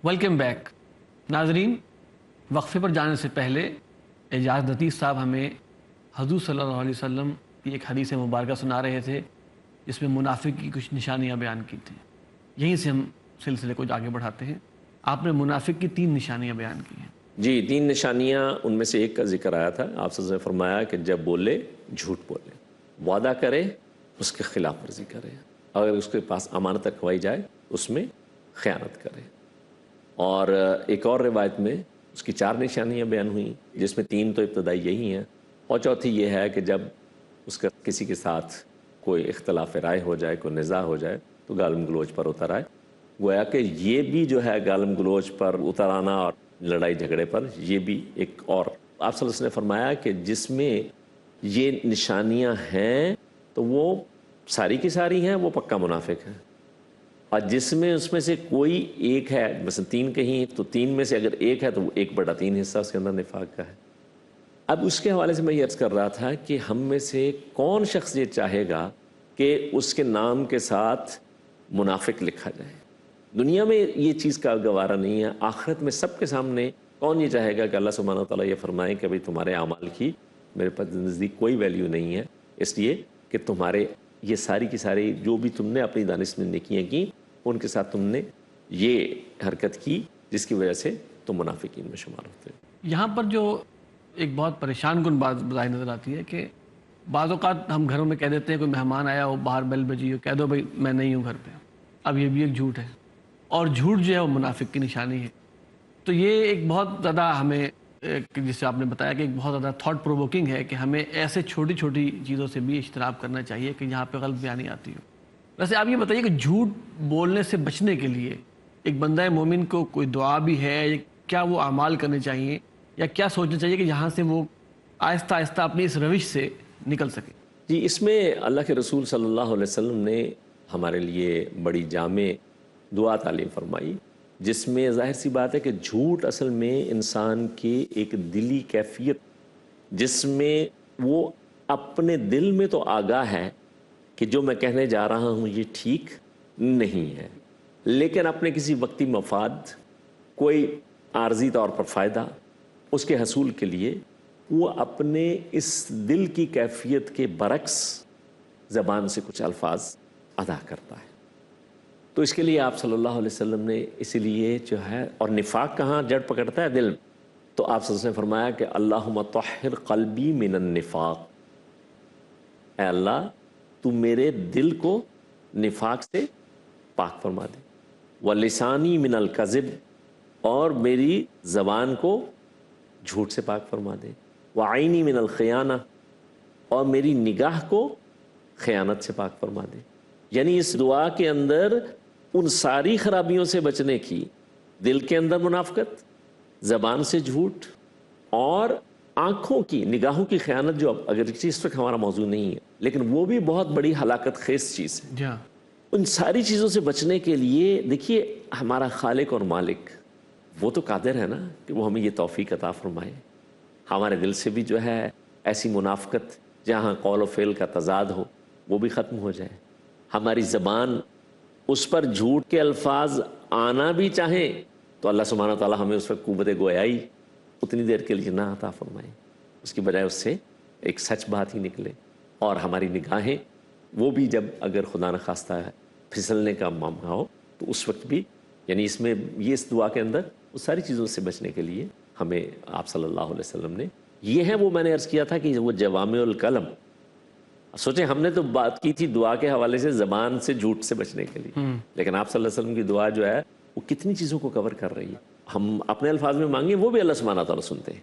Welcome back ناظرین، وقفے پر جانے سے پہلے اعجاز لطیف صاحب ہمیں حضور صلی اللہ علیہ وسلم کی ایک حدیث مبارکہ سنا رہے تھے جس میں منافق کی کچھ نشانیاں بیان کی تھیں۔ یہیں سے ہم سلسلے کو آگے بڑھاتے ہیں۔ آپ نے منافق کی 3 نشانیاں بیان کی ہیں۔ جی، 3 نشانیاں، ان میں سے ایک کا ذکر آیا تھا۔ آپ صلی اللہ علیہ وسلم نے فرمایا کہ جب بولے جھوٹ بولے، وعدہ کرے اس کے خلاف ورزی کرے، اگر اس کے پاس امانت رکھوائی جائے اس میں خیانت کرے۔ اور ایک اور روایت میں اس کی 4 نشانیاں بیان ہوئیں، جس میں 3 تو ابتدائی یہی ہیں، اور چوتھی یہ ہے کہ جب اس کا کسی کے ساتھ کوئی اختلاف رائے ہو جائے، کوئی نزاع ہو جائے تو گالم گلوچ پر اتر آئے۔ گویا کہ یہ بھی جو ہے گالم گلوچ پر اتر آنا اور لڑائی جھگڑے پر، یہ بھی ایک اور آپ صلی اللہ علیہ وسلم نے فرمایا کہ جس میں یہ نشانیاں ہیں تو وہ ساری کی ساری ہیں، وہ پکا منافق ہے۔ اور جس میں اس میں سے کوئی ایک ہے، مثلا 3 کہیں تو 3 میں سے اگر ایک ہے تو وہ 1/3 حصہ اس کے اندر نفاق کا ہے۔ اب اس کے حوالے سے میں یہ عرض کر رہا تھا کہ ہم میں سے کون شخص یہ چاہے گا کہ اس کے نام کے ساتھ منافق لکھا جائے؟ دنیا میں یہ چیز کا گوارا نہیں ہے، آخرت میں سب کے سامنے کون یہ چاہے گا کہ اللہ سبحانہ و تعالیٰ یہ فرمائے کہ بھئی تمہارے اعمال کی میرے پاس نزدیک کوئی ویلیو نہیں ہے، اس لیے کہ تمہارے یہ ساری کی ساری جو بھی تم نے اپنی دانش میں نیکیاں کی ان کے ساتھ تم نے یہ حرکت کی جس کی وجہ سے تم منافقین میں شمار ہوتے ہیں۔ یہاں پر جو ایک بہت پریشان کن بات بظاہر نظر آتی ہے کہ بعض اوقات ہم گھروں میں کہہ دیتے ہیں، کوئی مہمان آیا ہو، باہر بیل بجی ہو، کہہ دو بھائی میں نہیں ہوں گھر پہ۔ اب یہ بھی ایک جھوٹ ہے، اور جھوٹ جو ہے وہ منافق کی نشانی ہے۔ تو یہ ایک بہت زیادہ ہمیں جسے آپ نے بتایا کہ ایک بہت زیادہ تھاٹ پرووکنگ ہے کہ ہمیں ایسے چھوٹی چھوٹی چیزوں سے بھی اجتناب کرنا چاہیے کہ جہاں پہ غلط بیانی آتی ہو۔ ویسے آپ یہ بتائیے کہ جھوٹ بولنے سے بچنے کے لیے ایک بندہ مومن کو کوئی دعا بھی ہے، کیا وہ اعمال کرنے چاہیے یا کیا سوچنا چاہیے کہ جہاں سے وہ آہستہ آہستہ اپنی اس روش سے نکل سکے؟ جی، اس میں اللہ کے رسول صلی اللہ علیہ وسلم نے ہمارے لیے بڑی جامع دعا تعلیم فرمائی، جس میں ظاہر سی بات ہے کہ جھوٹ اصل میں انسان کی ایک دلی کیفیت، جس میں وہ اپنے دل میں تو آگاہ ہے کہ جو میں کہنے جا رہا ہوں یہ ٹھیک نہیں ہے، لیکن اپنے کسی وقتی مفاد، کوئی عارضی طور پر فائدہ، اس کے حصول کے لیے وہ اپنے اس دل کی کیفیت کے برعکس زبان سے کچھ الفاظ ادا کرتا ہے۔ تو اس کے لیے آپ صلی اللہ علیہ وسلم نے اسی لیے جو ہے، اور نفاق کہاں جڑ پکڑتا ہے؟ دل۔ تو آپ صلی اللہ علیہ وسلم نے فرمایا کہ اللہم طہر قلبی من النفاق، اے اللہ تو میرے دل کو نفاق سے پاک فرما دے، وَلِسَانِي مِنَ الْكَذِبِ، اور میری زبان کو جھوٹ سے پاک فرما دے، وَعَيْنِي مِنَ الْخِيَانَةِ، اور میری نگاہ کو خیانت سے پاک فرما دے۔ یعنی اس دعا کے اندر ان ساری خرابیوں سے بچنے کی، دل کے اندر منافقت، زبان سے جھوٹ، اور آنکھوں کی، نگاہوں کی خیانت، جو اگر اس وقت ہمارا موضوع نہیں ہے لیکن وہ بھی بہت بڑی ہلاکت خیز چیز ہے۔ ان ساری چیزوں سے بچنے کے لیے دیکھیے ہمارا خالق اور مالک وہ تو قادر ہے نا کہ وہ ہمیں یہ توفیق عطا فرمائے، ہمارے دل سے بھی جو ہے ایسی منافقت جہاں قول و فعل کا تضاد ہو وہ بھی ختم ہو جائے، ہماری زبان اس پر جھوٹ کے الفاظ آنا بھی چاہیں تو اللہ سبحانہ و تعالیٰ ہمیں اس وقت قوت گویائی اتنی دیر کے لیے نہ عطا فرمائے، اس کی بجائے اس سے ایک سچ بات ہی نکلے، اور ہماری نگاہیں وہ بھی جب اگر خدا نخواستہ ہے پھسلنے کا معاملہ ہو تو اس وقت بھی، یعنی اس میں یہ اس دعا کے اندر اس ساری چیزوں سے بچنے کے لیے ہمیں آپ صلی اللہ علیہ وسلم نے یہ ہے، وہ میں نے عرض کیا تھا کہ وہ جوامع الکلم، سوچیں ہم نے تو بات کی تھی دعا کے حوالے سے زبان سے جھوٹ سے بچنے کے لیے، لیکن آپ صلی اللہ علیہ وسلم کی دعا جو ہے وہ کتنی چیزوں کو کور کر رہی ہے۔ ہم اپنے الفاظ میں مانگیں وہ بھی اللہ سبحانہ تعالیٰ سنتے ہیں،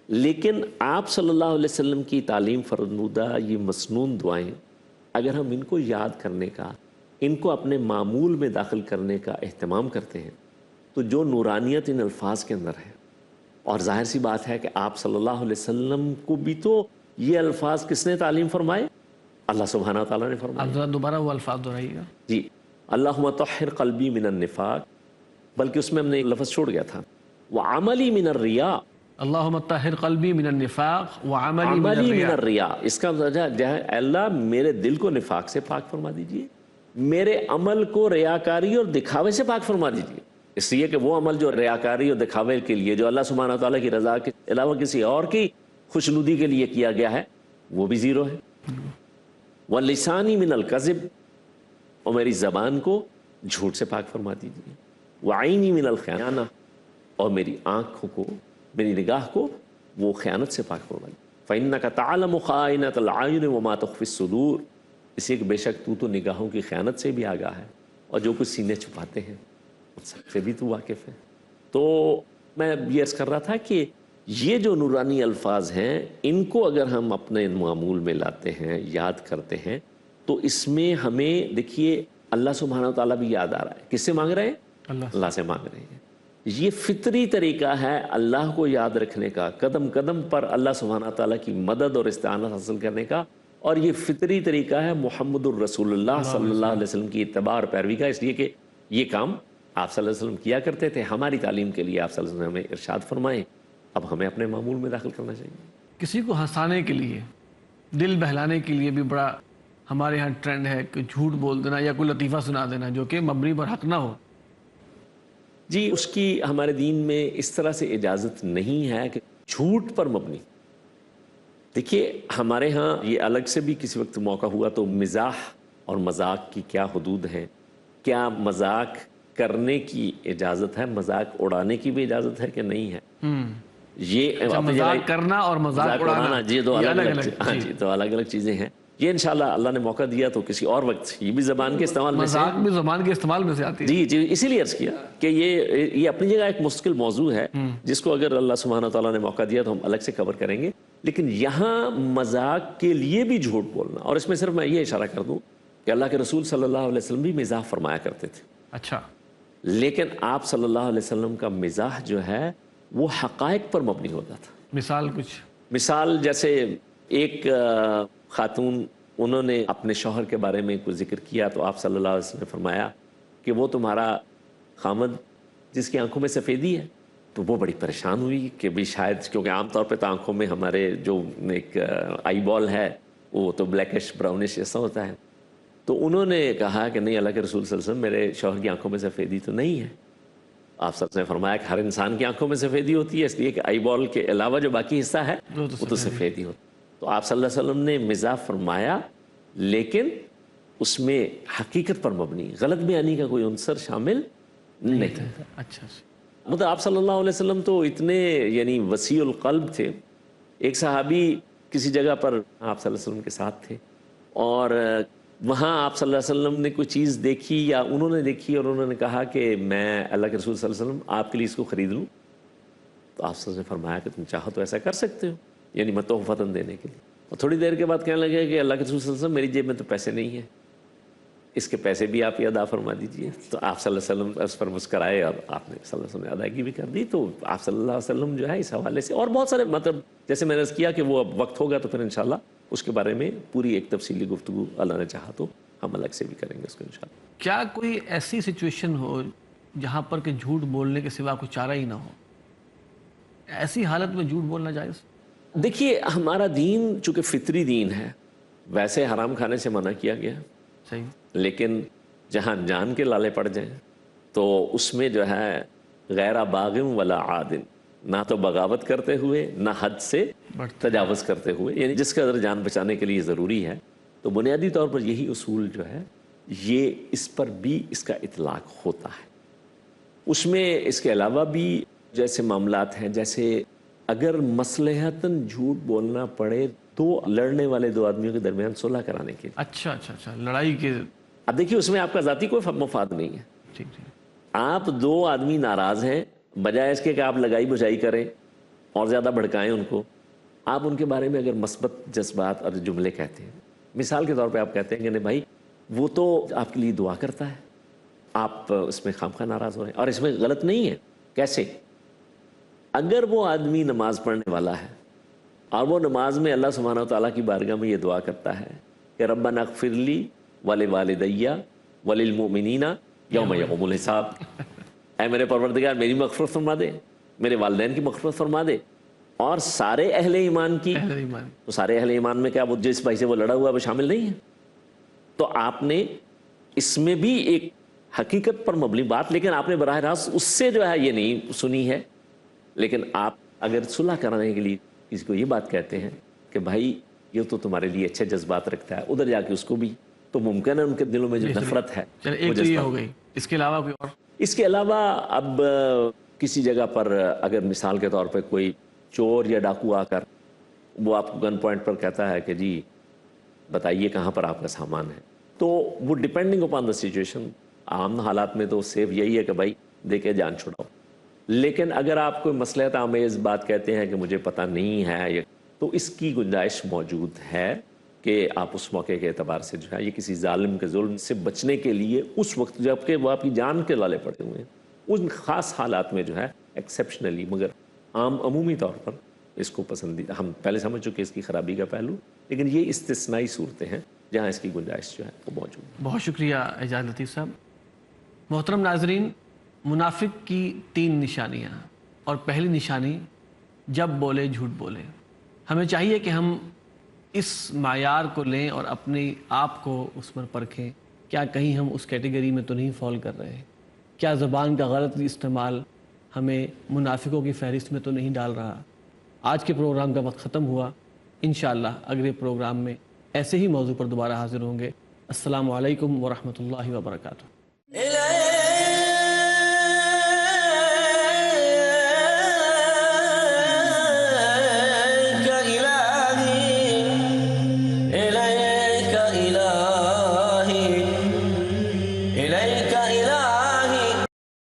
لیکن آپ صلی اللہ علیہ وسلم کی تعلیم فرمودہ یہ مسنون دعائیں اگر ہم ان کو یاد کرنے کا، ان کو اپنے معمول میں داخل کرنے کا اہتمام کرتے ہیں تو جو نورانیت ان الفاظ کے اندر ہے، اور ظاہر سی بات ہے کہ آپ صلی اللہ علیہ وسلم کو بھی تو یہ الفاظ کس نے تعلیم فرمائے؟ اللہ سبحانہ تعالیٰ نے فرمائے۔ آپ ذرا دوبارہ وہ الفاظ دہرائیے گا۔ جی، اللہم طہر قلبی من النفاق، بلکہ اس میں ہم نے ایک لفظ چھوڑ گیا تھا، وعملی من الریا، اللہم طہر قلبی من النفاق وعملی من عملی من الریاء. الریا، اس کا مطلب ہے اللہ میرے دل کو نفاق سے پاک فرما دیجئے، میرے عمل کو ریاکاری اور دکھاوے سے پاک فرما دیجئے. اس لیے کہ وہ عمل جو ریاکاری اور دکھاوے کے لیے، جو اللہ سبحانہ و تعالیٰ کی رضا کے علاوہ کسی اور کی خوشنودی کے لیے کیا گیا ہے، وہ بھی زیرو ہے. وَلِسَانِي مِنَ الْكَذِبِ، اور میری زبان کو جھوٹ سے پاک فرما دیجئے. وَعَيْنِي مِنَ الْخِيَانَةِ، اور میری آنکھوں کو، میری نگاہ کو وہ خیانت سے پاک فرما دیجئے. فَإِنَّكَ تَعْلَمُ خَائِنَةَ الْأَعْيُنِ وَمَا تُخْفِي الصُّدُورُ، اس لیے کہ بے شک تو نگاہوں کی خیانت سے بھی آگاہ ہے، اور جو کچھ سینے چھپاتے ہیں ان سب سے بھی تو واقف ہے. تو میں یہ عرض کر رہا تھا کہ یہ جو نورانی الفاظ ہیں، ان کو اگر ہم اپنے معمول میں لاتے ہیں، یاد کرتے ہیں، تو اس میں ہمیں دیکھیے اللہ سبحانہ وتعالیٰ بھی یاد آ رہا ہے. کس سے مانگ رہے ہیں؟ اللہ سے مانگ رہے ہیں. یہ فطری طریقہ ہے اللہ کو یاد رکھنے کا، قدم قدم پر اللہ سبحانہ تعالیٰ کی مدد اور استعانت حاصل کرنے کا، اور یہ فطری طریقہ ہے محمد الرسول اللہ صلی اللہ علیہ وسلم کی اتباع اور پیروی کا. اس لیے کہ یہ کام آپ صلی اللہ علیہ وسلم کیا کرتے تھے. ہماری تعلیم کے لیے آپ صلی اللہ علیہ وسلم ہمیں ارشاد فرمائیں، اب ہمیں اپنے معمول میں داخل کرنا چاہیے. کسی کو ہنسانے کے لیے، دل بہلانے کے لیے بھی بڑا ہمارے ہاں ٹرینڈ ہے کہ جھوٹ بول دینا یا کوئی لطیفہ سنا دینا جو کہ مبنی پر حق نہ ہو. جی، اس کی ہمارے دین میں اس طرح سے اجازت نہیں ہے کہ جھوٹ پر مبنی. دیکھیے ہمارے ہاں یہ الگ سے بھی کسی وقت موقع ہوا تو مزاح اور مذاق کی کیا حدود ہیں، کیا مذاق کرنے کی اجازت ہے، مذاق اڑانے کی بھی اجازت ہے کہ نہیں ہے. یہ مذاق کرنا اور مذاق اڑانا جی دو یہ الگ الگ، ہاں جی تو الگ الگ چیزیں ہیں. یہ انشاءاللہ اللہ نے موقع دیا تو کسی اور وقت یہ بھی زبان کے استعمال میں سے، مذاق بھی زبان کے استعمال میں سے آتی ہے. جی جی اسی لیے عرض کیا کہ یہ اپنی جگہ ایک مستقل موضوع ہے جس کو اگر اللہ سبحانہ تعالیٰ نے موقع دیا تو ہم الگ سے کور کریں گے. لیکن یہاں مذاق کے لیے بھی جھوٹ بولنا، اور اس میں صرف میں یہ اشارہ کر دوں کہ اللہ کے رسول صلی اللہ علیہ وسلم بھی مزاح فرمایا کرتے تھے. اچھا. لیکن آپ صلی اللہ علیہ وسلم کا مزاح جو ہے وہ حقائق پر مبنی ہوتا تھا. مثال کچھ؟ مثال جیسے ایک خاتون، انہوں نے اپنے شوہر کے بارے میں کوئی ذکر کیا تو آپ صلی اللہ علیہ وسلم نے فرمایا کہ وہ تمہارا خامد جس کی آنکھوں میں سفیدی ہے. تو وہ بڑی پریشان ہوئی کہ بھی شاید، کیونکہ عام طور پہ تو آنکھوں میں ہمارے جو ایک آئی بال ہے وہ تو بلیکش براؤنش ایسا ہوتا ہے. تو انہوں نے کہا کہ نہیں، اللہ کے رسول صلی اللہ علیہ وسلم میرے شوہر کی آنکھوں میں سفیدی تو نہیں ہے. آپ صلی اللہ علیہ وسلم نے فرمایا کہ ہر انسان کی آنکھوں میں سفیدی ہوتی ہے، اس لیے کہ آئی بال کے علاوہ جو باقی حصہ ہے وہ تو سفیدی ہوتی ہے. تو آپ صلی اللہ علیہ وسلم نے مزاح فرمایا، لیکن اس میں حقیقت پر مبنی، غلط بیانی کا کوئی عنصر شامل نہیں تھا. اچھا. مطلب آپ صلی اللہ علیہ وسلم تو اتنے یعنی وسیع القلب تھے. ایک صحابی کسی جگہ پر آپ صلی اللہ علیہ وسلم کے ساتھ تھے، اور وہاں آپ صلی اللہ علیہ وسلم نے کوئی چیز دیکھی یا انہوں نے دیکھی، اور انہوں نے کہا کہ میں اللہ کے رسول صلی اللہ علیہ وسلم آپ کے لیے اس کو خرید لوں. تو آپ صلی اللہ علیہ وسلم نے فرمایا کہ تم چاہو تو ایسا کر سکتے ہو، یعنی تحفتاً دینے کے لیے. اور تھوڑی دیر کے بعد کہنے لگے کہ اللہ کے رسول صلی اللہ علیہ وسلم میری جیب میں تو پیسے نہیں ہیں، اس کے پیسے بھی آپ ادا فرما دیجئے. تو آپ صلی اللہ علیہ وسلم اس پر مسکرائے اور آپ نے صلی اللہ علیہ وسلم نے ادائیگی بھی کر دی. تو آپ صلی اللہ علیہ وسلم جو ہے اس حوالے سے اور بہت سارے، مطلب جیسے میں نے عرض کیا کہ وہ اب وقت ہوگا تو پھر انشاءاللہ اس کے بارے میں پوری ایک تفصیلی گفتگو اللہ نے چاہا تو ہم الگ سے بھی کریں گے اس کو انشاءاللہ. کیا کوئی ایسی سچویشن ہو جہاں پر کہ جھوٹ بولنے کے سوا کوئی چارہ ہی نہ ہو؟ ایسی حالت میں جھوٹ بولنا جائز؟ دیکھیے ہمارا دین چونکہ فطری دین ہے، ویسے حرام کھانے سے منع کیا گیا، صحیح، لیکن جہاں جان کے لالے پڑ جائیں تو اس میں جو ہے غیر باغم ولا عادن، نہ تو بغاوت کرتے ہوئے نہ حد سے تجاوز کرتے ہوئے، یعنی جس کا قدر جان بچانے کے لیے ضروری ہے. تو بنیادی طور پر یہی اصول جو ہے یہ اس پر بھی اس کا اطلاق ہوتا ہے. اس میں اس کے علاوہ بھی جیسے معاملات ہیں، جیسے اگر مصلحتاً جھوٹ بولنا پڑے تو لڑنے والے دو آدمیوں کے درمیان صلح کرانے کے لیے. اچھا لڑائی کے. اب دیکھیے اس میں آپ کا ذاتی کوئی مفاد نہیں ہے. ٹھیک. آپ دو آدمی ناراض ہیں، بجائے اس کے کہ آپ لگائی بجائی کریں اور زیادہ بھڑکائیں ان کو، آپ ان کے بارے میں اگر مثبت جذبات اور جملے کہتے ہیں، مثال کے طور پہ آپ کہتے ہیں کہ نہیں بھائی وہ تو آپ کے لیے دعا کرتا ہے، آپ اس میں خامخواہ ناراض ہو رہے ہیں، اور اس میں غلط نہیں ہے. کیسے؟ اگر وہ آدمی نماز پڑھنے والا ہے اور وہ نماز میں اللہ سبحانہ وتعالیٰ کی بارگاہ میں یہ دعا کرتا ہے کہ ربنا اغفر لی ولوالدی وللمؤمنین یوم یقوم الحساب، اے میرے پروردگار میری مغفرت فرما دے، میرے والدین کی مغفرت فرما دے اور سارے اہل ایمان کی، اہل ایمان تو سارے اہل ایمان میں کیا وہ جس بھائی سے وہ لڑا ہوا ہے وہ شامل نہیں ہے؟ تو آپ نے اس میں بھی ایک حقیقت پر مبنی بات، لیکن آپ نے براہ راست اس سے جو ہے یہ نہیں سنی ہے. لیکن آپ اگر صلح کرانے کے لیے کسی کو یہ بات کہتے ہیں کہ بھائی یہ تو تمہارے لیے اچھے جذبات رکھتا ہے، ادھر جا کے اس کو بھی، تو ممکن ہے ان کے دلوں میں جو نفرت ہے چلے وہ ایک تو یہ جذبات. ہو گئی، اس کے علاوہ کوئی اور؟ اس کے علاوہ اب کسی جگہ پر اگر مثال کے طور پہ کوئی چور یا ڈاکو آ کر وہ آپ کو گن پوائنٹ پر کہتا ہے کہ جی بتائیے کہاں پر آپ کا سامان ہے، تو وہ ڈپینڈنگ اپان دا سچویشن، عام حالات میں تو سیف یہی ہے کہ بھائی دے کے جان چھڑاؤ. لیکن اگر آپ کوئی مصلحت آمیز بات کہتے ہیں کہ مجھے پتہ نہیں ہے، تو اس کی گنجائش موجود ہے کہ آپ اس موقع کے اعتبار سے جو ہے یہ کسی ظالم کے ظلم سے بچنے کے لیے اس وقت جب کہ وہ آپ کی جان کے لالے پڑے ہوئے ہیں، ان خاص حالات میں جو ہے ایکسیپشنلی، مگر عمومی طور پر اس کو پسندیدہ، ہم پہلے سمجھ چکے اس کی خرابی کا پہلو، لیکن یہ استثنائی صورتیں ہیں جہاں اس کی گنجائش جو ہے وہ موجود ہے. بہت شکریہ اعجاز لطیف صاحب. محترم ناظرین، منافق کی 3 نشانیاں، اور پہلی نشانی جب بولے جھوٹ بولے. ہمیں چاہیے کہ ہم اس معیار کو لیں اور اپنے آپ کو اس پر پرکھیں، کیا کہیں ہم اس کیٹیگری میں تو نہیں فال کر رہے ہیں؟ کیا زبان کا غلط استعمال ہمیں منافقوں کی فہرست میں تو نہیں ڈال رہا؟ آج کے پروگرام کا وقت ختم ہوا. انشاءاللہ اگلے پروگرام میں ایسے ہی موضوع پر دوبارہ حاضر ہوں گے. السلام علیکم ورحمۃ اللہ وبرکاتہ.